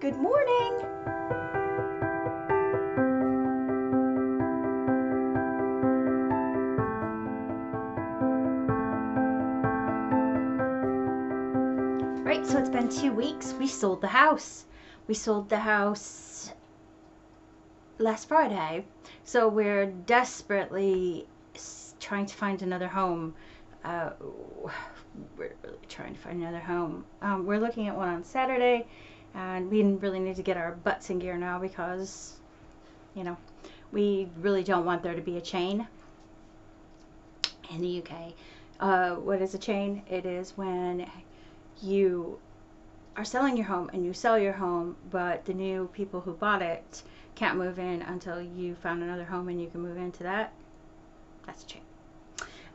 Good morning. Right, so it's been 2 weeks. We sold the house. We sold the house last Friday. So we're desperately trying to find another home. We're really trying to find another home. We're looking at one on Saturday, and we really need to get our butts in gear now because, you know, we really don't want there to be a chain in the UK. What is a chain? It is when you are selling your home and you sell your home, but the new people who bought it can't move in until you found another home and you can move into that. That's a chain.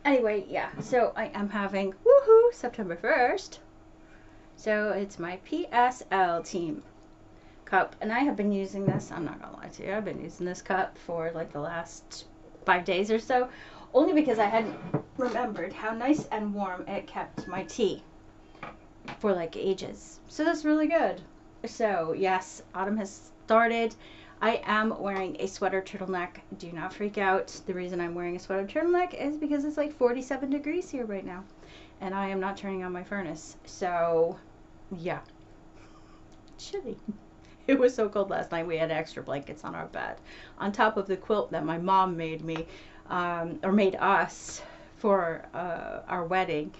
Anyway, yeah, so I am having, woohoo, September 1st. So it's my PSL team cup, and I have been using this, I'm not gonna lie to you, I've been using this cup for like the last 5 days or so, only because I hadn't remembered how nice and warm it kept my tea for like ages. So that's really good. So yes, autumn has started. I am wearing a sweater turtleneck. Do not freak out. The reason I'm wearing a sweater turtleneck is because it's like 47 degrees here right now, and I am not turning on my furnace. So yeah, chilly. It was so cold last night. We had extra blankets on our bed on top of the quilt that my mom made me, or made us for our wedding.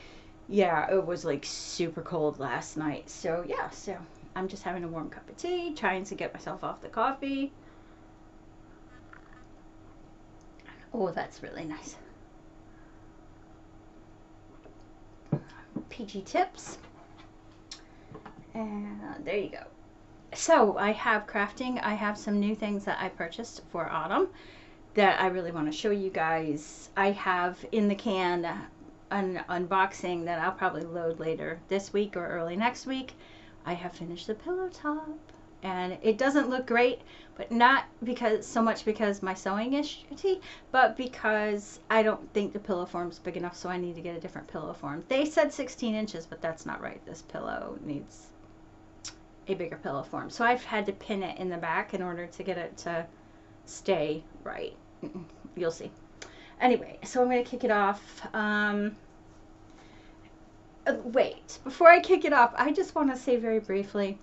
Yeah, it was like super cold last night. So yeah, so I'm just having a warm cup of tea, trying to get myself off the coffee. Oh, that's really nice. PG tips. And there you go. So I have crafting. I have some new things that I purchased for autumn that I really want to show you guys. I have in the can an unboxing that I'll probably load later this week or early next week. I have finished the pillow top, and it doesn't look great, but not because so much because my sewing is shitty, but because I don't think the pillow form's big enough, so I need to get a different pillow form. They said 16 inches, but that's not right. This pillow needs a bigger pillow form, so I've had to pin it in the back in order to get it to stay right. You'll see. Anyway, so I'm going to kick it off. Wait, before I kick it off, I just want to say very briefly,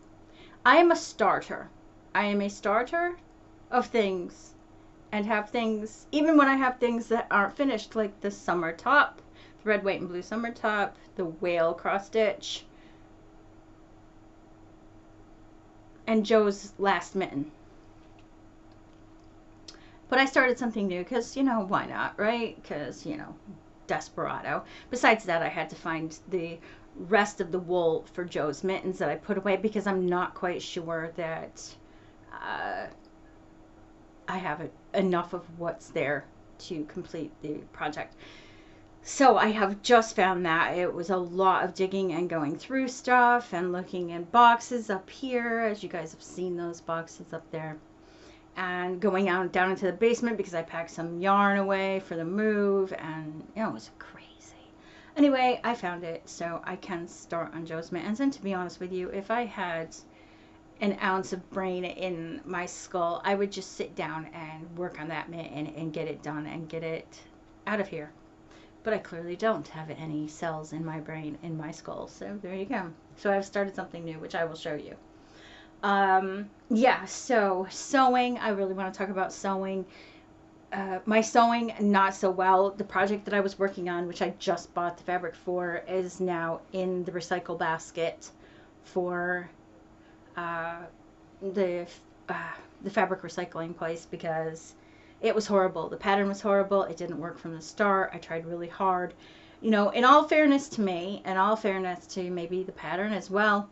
I am a starter. I am a starter of things, and have things, even when I have things that aren't finished, like the summer top, the red, white, and blue summer top, the whale cross stitch, and Joe's last mitten. But I started something new because, you know, why not, right? Because, you know, desperado. Besides that, I had to find the rest of the wool for Joe's mittens that I put away because I'm not quite sure that I have enough of what's there to complete the project. So I have just found that. It was a lot of digging and going through stuff and looking in boxes up here, as you guys have seen those boxes up there, and going out down into the basement because I packed some yarn away for the move, and you know, it was crazy. Anyway, I found it, so I can start on Joe's mittens. And to be honest with you, if I had an ounce of brain in my skull, I would just sit down and work on that mitten and get it done and get it out of here. But I clearly don't have any cells in my brain, in my skull, so there you go. So I've started something new, which I will show you. Yeah, so sewing, I really want to talk about sewing. My sewing, not so well. The project that I was working on, which I just bought the fabric for, is now in the recycle basket for the fabric recycling place because it was horrible. The pattern was horrible. It didn't work from the start. I tried really hard. You know, in all fairness to me, in all fairness to maybe the pattern as well,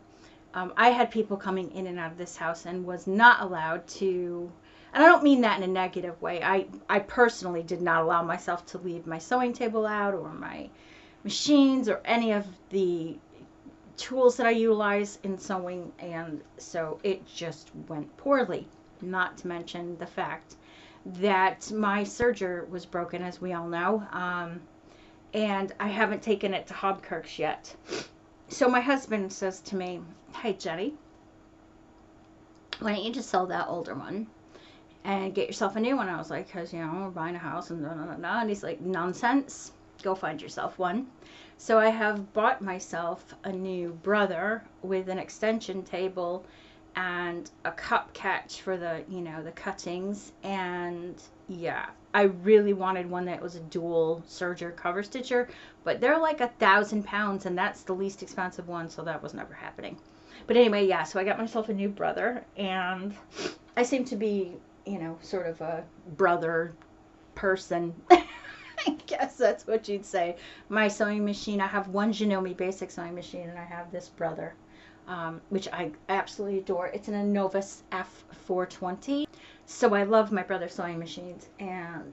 I had people coming in and out of this house and was not allowed to, and I don't mean that in a negative way. I personally did not allow myself to leave my sewing table out or my machines or any of the tools that I utilize in sewing, and so it just went poorly. Not to mention the fact that my serger was broken, as we all know, and I haven't taken it to Hobkirk's yet. So my husband says to me, "Hey Jenny, why don't you just sell that older one and get yourself a new one? I was like, because, you know, we're buying a house and da, da, da, da. And he's like, nonsense. Go find yourself one. So I have bought myself a new brother with an extension table and a cup catch for the, you know, the cuttings. And yeah, I really wanted one that was a dual serger cover stitcher, but they're like £1,000 and that's the least expensive one, so that was never happening. But anyway, yeah, so I got myself a new brother, and I seem to be, you know, sort of a brother person. I guess that's what you'd say. My sewing machine, I have one Janome basic sewing machine, and I have this brother, which I absolutely adore. It's an Novus F420. So I love my brother's sewing machines, and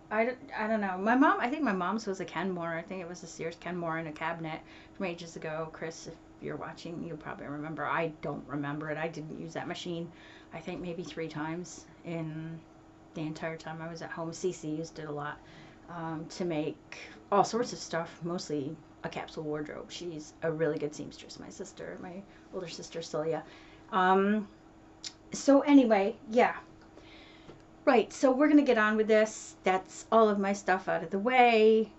I don't know. I think my mom's was a Kenmore. I think it was a Sears Kenmore in a cabinet from ages ago. Chris, if you're watching, you probably remember. I don't remember it. I didn't use that machine, I think maybe 3 times in the entire time I was at home. Cece used it a lot to make all sorts of stuff, mostly a capsule wardrobe. She's a really good seamstress, my sister, my older sister, Celia. So anyway, yeah. Right, so we're going to get on with this. That's all of my stuff out of the way.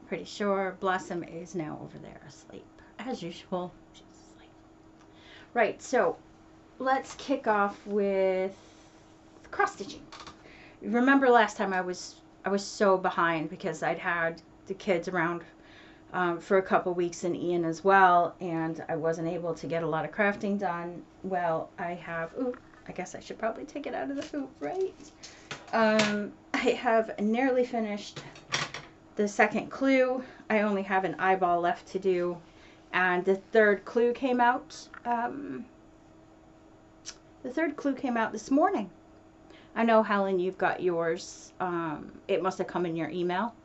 Pretty sure Blossom is now over there asleep. As usual, she's asleep. Right, so let's kick off with cross stitching. Remember last time I was so behind because I'd had the kids around for a couple weeks and Ian as well, and I wasn't able to get a lot of crafting done. Well, I have, ooh, I guess I should probably take it out of the hoop, right? I have nearly finished the second clue. I only have an eyeball left to do, and the third clue came out. The third clue came out this morning. I know, Helen, you've got yours. It must have come in your email.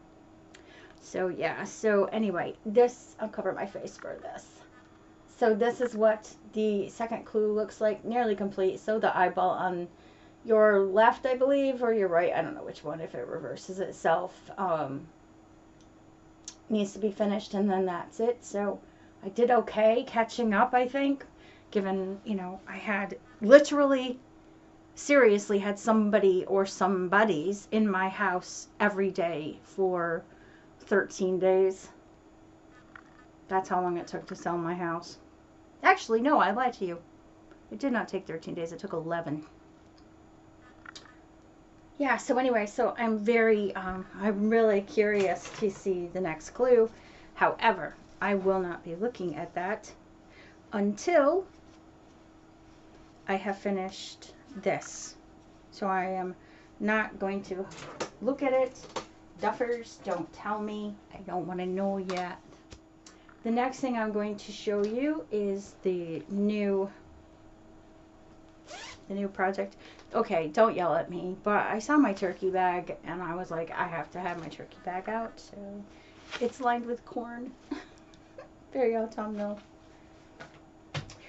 So yeah, so anyway, this, I'll cover my face for this. So this is what the second clue looks like, nearly complete. So the eyeball on your left, I believe, or your right, I don't know which one, if it reverses itself, needs to be finished, and then that's it. So I did okay catching up, I think, given, you know, I had literally, seriously had somebody or somebodies in my house every day for 13 days. That's how long it took to sell my house. Actually, no, I lied to you. It did not take 13 days. It took 11. Yeah, so anyway, so I'm really curious to see the next clue. However, I will not be looking at that until I have finished this. So I am not going to look at it. Duffers, don't tell me. I don't want to know yet. The next thing I'm going to show you is the new project. Okay, don't yell at me, but I saw my turkey bag and I was like, I have to have my turkey bag out. So it's lined with corn. Very autumnal.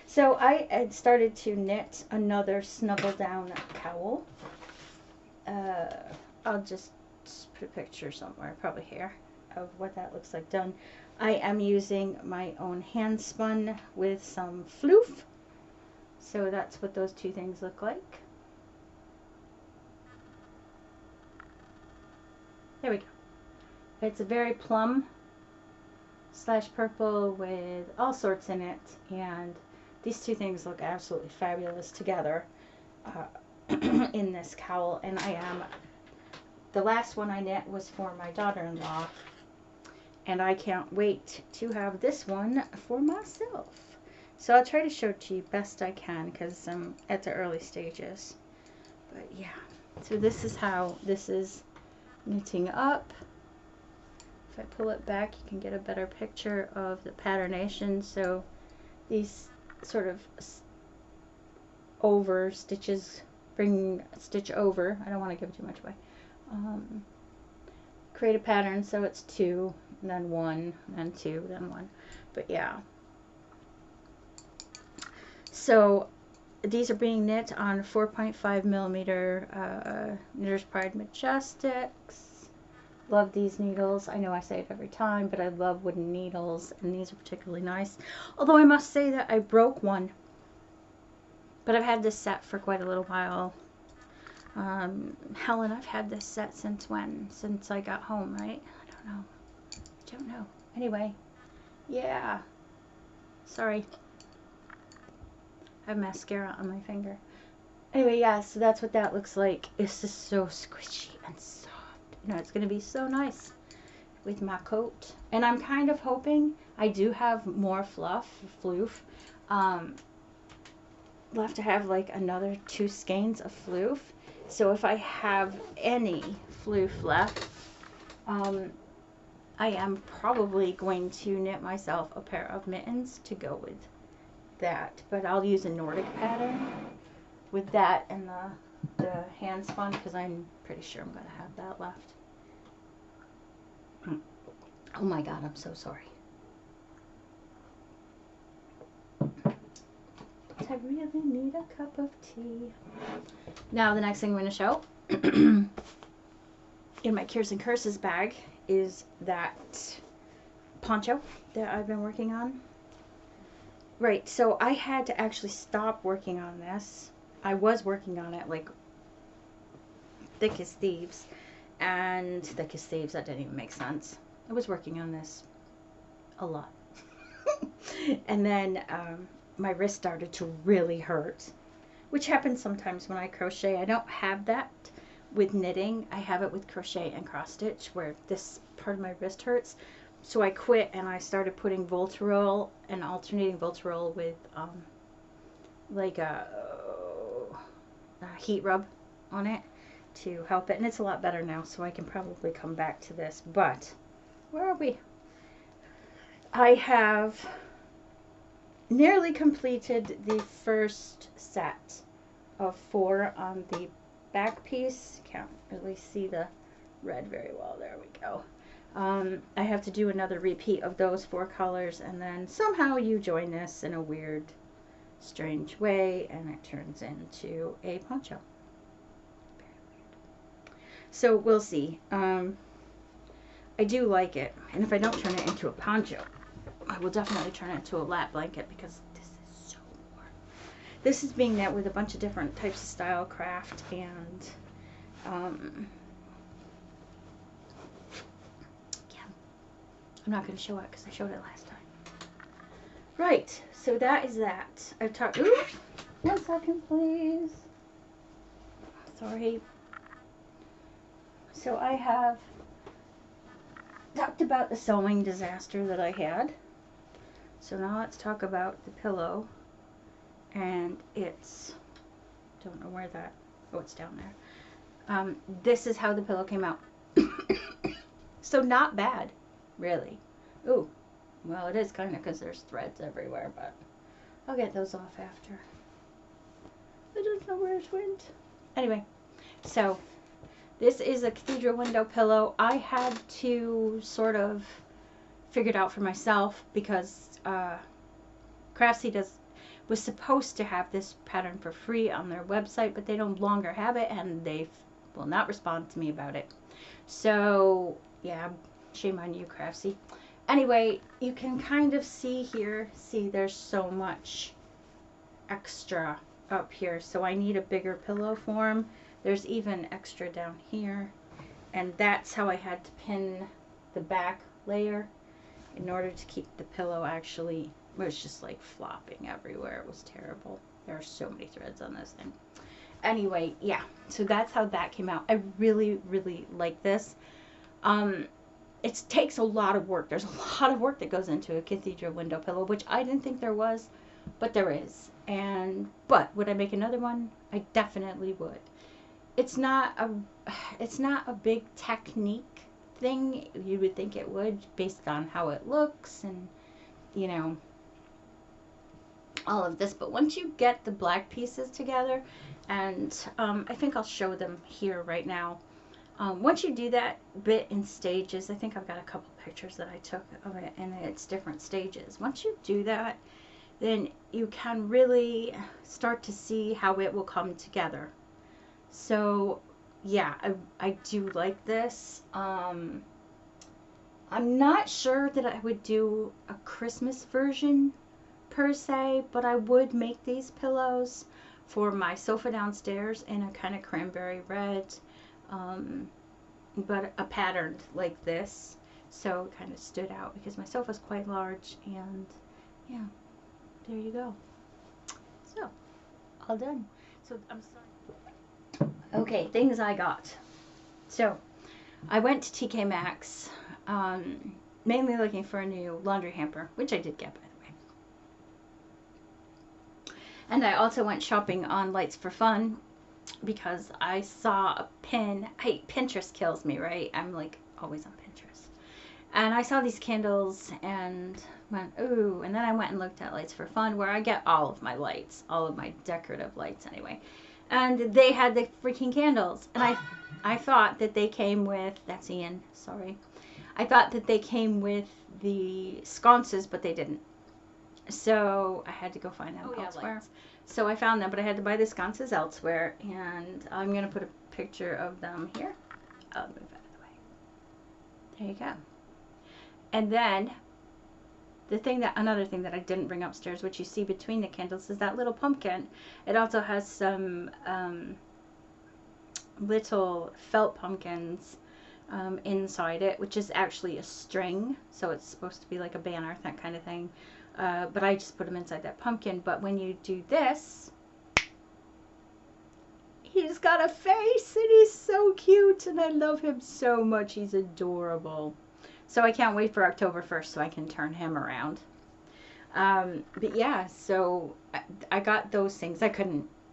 So I had started to knit another Snuggle down cowl. I'll just put a picture somewhere, probably here, of what that looks like done. I am using my own hand spun with some floof. So that's what those two things look like. There we go. It's a very plum / purple with all sorts in it, and these two things look absolutely fabulous together in this cowl. And the last one I knit was for my daughter-in-law, and I can't wait to have this one for myself. So I'll try to show it to you best I can because I'm at the early stages. But yeah, so this is how this is knitting up. If I pull it back, you can get a better picture of the patternation. So these sort of over stitches bring a stitch over. I don't want to give too much away. Create a pattern so it's 2, then 1, then 2, then 1. But yeah. So these are being knit on 4.5 millimeter Knitter's Pride Majestics. Love these needles. I know I say it every time, but I love wooden needles, and these are particularly nice. Although I must say that I broke one But I've had this set for quite a little while. Helen, I've had this set since when? Since I got home, right? I don't know. Anyway, yeah. Sorry. I have mascara on my finger. Anyway, yeah, so that's what that looks like. It's just so squishy and soft. You know, it's going to be so nice with my coat. And I'm kind of hoping I do have more floof. We'll have to have like another 2 skeins of floof. So if I have any floof left, I am probably going to knit myself a pair of mittens to go with that. But I'll use a Nordic pattern with that and the hand spun, because I'm pretty sure I'm going to have that left. Oh my god, I'm so sorry. I really need a cup of tea. Now the next thing I'm going to show in my Cures and Curses bag is that poncho that I've been working on. Right, so I had to actually stop working on this. I was working on it like thick as thieves. And thick as thieves, that didn't even make sense. I was working on this a lot. And then my wrist started to really hurt, which happens sometimes when I crochet. I don't have that with knitting. I have it with crochet and cross stitch, where this part of my wrist hurts. So I quit and I started putting Voltarol and alternating Voltarol with like a heat rub on it to help it, and it's a lot better now, so I can probably come back to this. But where are we? I have nearly completed the first set of 4 on the back piece. Can't really see the red very well. There we go. I have to do another repeat of those 4 colors, and then somehow you join this in a weird, strange way, and it turns into a poncho. Very weird. So we'll see. I do like it, and if I don't turn it into a poncho, I will definitely turn it into a lap blanket, because this is so warm. This is being knit with a bunch of different types of style craft, and yeah, I'm not going to show it because I showed it last time. Right, so that is that. I've talked. Oops, 1 second, please. Sorry. So I have talked about the sewing disaster that I had. So now let's talk about the pillow. And it's, don't know where that, oh, it's down there. This is how the pillow came out. So not bad, really. Ooh, well, it is kind of, because there's threads everywhere, but I'll get those off after. I don't know where it went. Anyway, so this is a Cathedral window pillow. I had to sort of figure it out for myself, because Craftsy was supposed to have this pattern for free on their website, but they no longer have it, and they will not respond to me about it. So yeah, shame on you, Craftsy. Anyway, you can kind of see here, see there's so much extra up here, so I need a bigger pillow form. There's even extra down here, and that's how I had to pin the back layer in order to keep the pillow actually, it was just like flopping everywhere. It was terrible. There are so many threads on this thing. Anyway, yeah, so that's how that came out. I really, really like this. It takes a lot of work. There's a lot of work that goes into a Cathedral window pillow, which I didn't think there was, but there is. But would I make another one? I definitely would. It's not a big technique thing. You would think it would, based on how it looks and, you know, all of this. But once you get the black pieces together, and I think I'll show them here right now. Once you do that bit in stages, I think I've got a couple pictures that I took of it, and it's different stages. Once you do that, then you can really start to see how it will come together. So yeah, I do like this. I'm not sure that I would do a Christmas version per se, but I would make these pillows for my sofa downstairs in a kind of cranberry red, but a pattern like this. So it kind of stood out because my sofa's quite large, and yeah, there you go. So, all done. So, I'm sorry. Okay, things I got. So, I went to TK Maxx, mainly looking for a new laundry hamper, which I did get, by the way. And I also went shopping on Lights for Fun because I saw a pin. Hey, Pinterest kills me, right? I'm like always on Pinterest. And I saw these candles and went, ooh. And then I went and looked at Lights for Fun, where I get all of my lights, all of my decorative lights anyway. And they had the freaking candles. And I thought that they came with, that's Ian, sorry. I thought that they came with the sconces, but they didn't. So I had to go find them elsewhere. So I found them, but I had to buy the sconces elsewhere. And I'm going to put a picture of them here. I'll move out of the way. There you go. And then another thing that I didn't bring upstairs, which you see between the candles, is that little pumpkin. It also has some little felt pumpkins inside it, which is actually a string, so it's supposed to be like a banner, that kind of thing. But I just put them inside that pumpkin. But when you do this, he's got a face, and he's so cute, and I love him so much. He's adorable. So I can't wait for October 1st so I can turn him around. But yeah, so I got those things.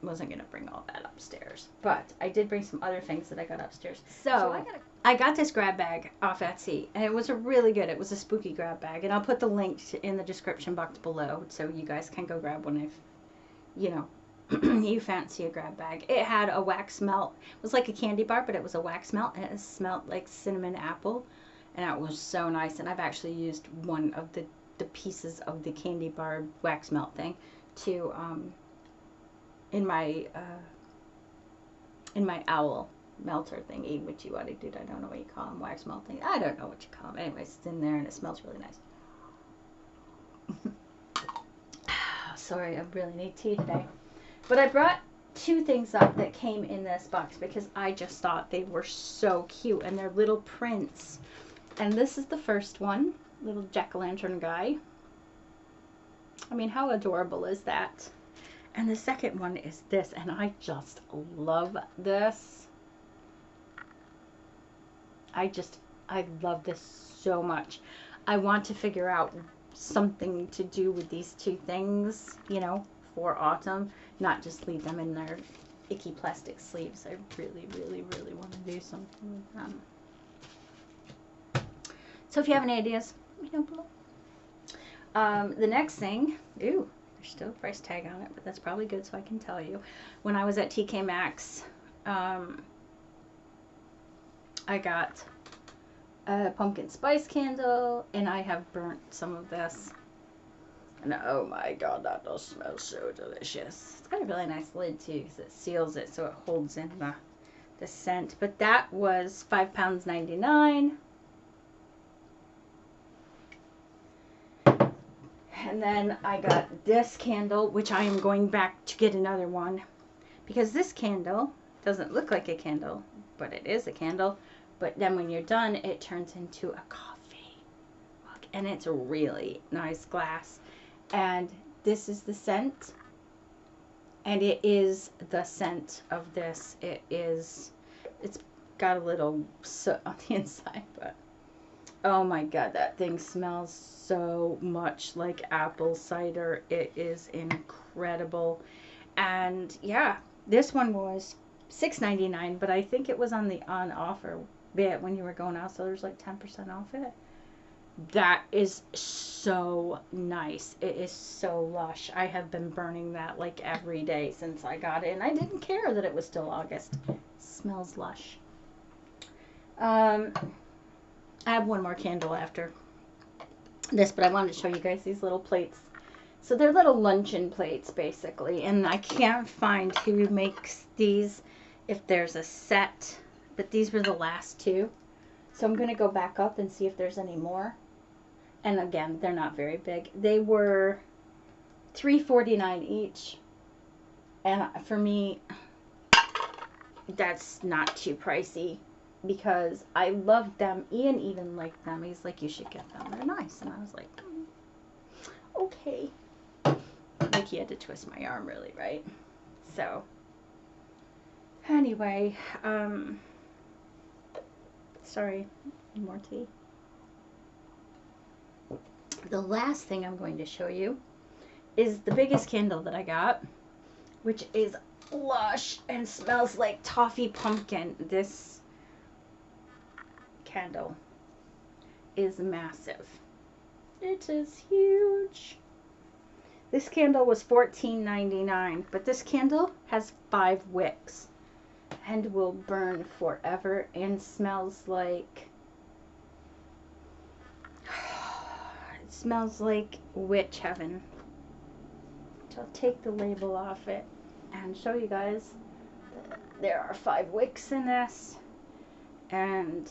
Wasn't going to bring all that upstairs. But I did bring some other things that I got upstairs. So I got this grab bag off Etsy. And it was it was a spooky grab bag. And I'll put the link in the description box below so you guys can go grab one if, you know, you fancy a grab bag. It had a wax melt. It was like a candy bar, but it was a wax melt. And it smelled like cinnamon apple. And it was so nice. And I've actually used one of the pieces of the candy bar wax melt thing to in my owl melter thingy, which you ought to do. I don't know what you call them, wax melting. I don't know what you call them. Anyways, it's in there and it smells really nice. Sorry, I really need tea today. But I brought two things up that came in this box because I just thought they were so cute, and they're little prints. And this is the first one, little jack-o'-lantern guy. I mean, how adorable is that? And the second one is this, and I just love this. I love this so much. I want to figure out something to do with these two things, you know, for autumn. Not just leave them in their icky plastic sleeves. I really, really, really want to do something with them. So if you have any ideas, let me know below. The next thing, ooh, there's still a price tag on it, but that's probably good so I can tell you. When I was at TK Maxx, I got a pumpkin spice candle, and I have burnt some of this. And oh my god, that does smell so delicious. It's got a really nice lid too, because it seals it so it holds in the scent. But that was £5.99. And then I got this candle, which I am going back to get another one. Because this candle doesn't look like a candle, but it is a candle. But then when you're done, it turns into a coffee mug. And it's a really nice glass. And this is the scent. And it is the scent of this. It's got a little soot on the inside, but oh my god, that thing smells so much like apple cider. It is incredible. And yeah, this one was $6.99, but I think it was on offer bit when you were going out, so there's like 10% off it. That is so nice. It is so lush. I have been burning that like every day since I got it, and I didn't care that it was still August. It smells lush. I have one more candle after this, but I wanted to show you guys these little plates. So they're little luncheon plates, basically, and I can't find who makes these, if there's a set, but these were the last two. So I'm going to go back up and see if there's any more. And again, they're not very big. They were $3.49 each, And for me, that's not too pricey because I love them. Ian even liked them. He's like, you should get them. They're nice. And I was like, okay. Like he had to twist my arm really, right? So, anyway, sorry, more tea. The last thing I'm going to show you is the biggest candle that I got, which is lush and smells like toffee pumpkin. This candle is massive. It is huge. This candle was $14.99, but this candle has 5 wicks and will burn forever and smells like, it smells like witch heaven. So I'll take the label off it and show you guys that there are 5 wicks in this, and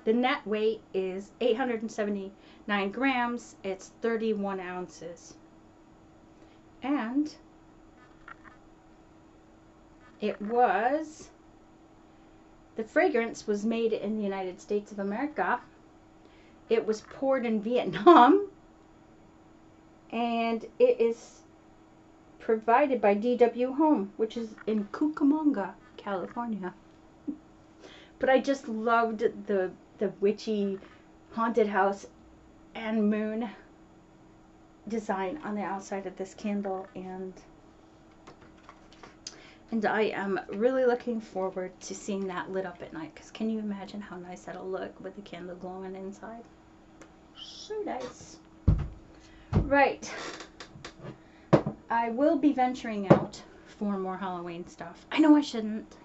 the net weight is 879 grams. It's 31 ounces. And it was, the fragrance was made in the United States of America. It was poured in Vietnam. And it is provided by DW Home, which is in Cucamonga, California. But I just loved the witchy haunted house and moon design on the outside of this candle, and I am really looking forward to seeing that lit up at night, because can you imagine how nice that'll look with the candle glowing inside? So nice. Right, I will be venturing out for more Halloween stuff. I know I shouldn't.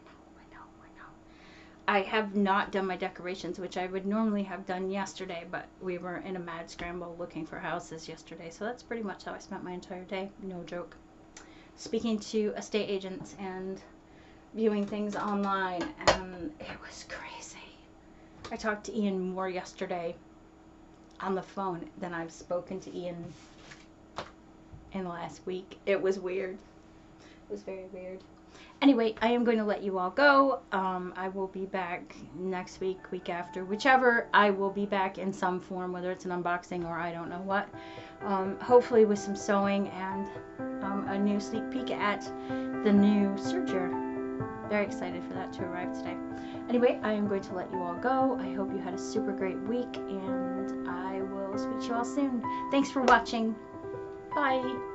I have not done my decorations, which I would normally have done yesterday, but we were in a mad scramble looking for houses yesterday, so that's pretty much how I spent my entire day. No joke. Speaking to estate agents and viewing things online, and it was crazy. I talked to Ian more yesterday on the phone than I've spoken to Ian in the last week. It was weird. It was very weird. Anyway, I am going to let you all go. I will be back next week, week after, whichever. I will be back in some form, whether it's an unboxing or I don't know what. Hopefully with some sewing and a new sneak peek at the new serger. Very excited for that to arrive today. Anyway, I am going to let you all go. I hope you had a super great week, and I will speak to you all soon. Thanks for watching. Bye.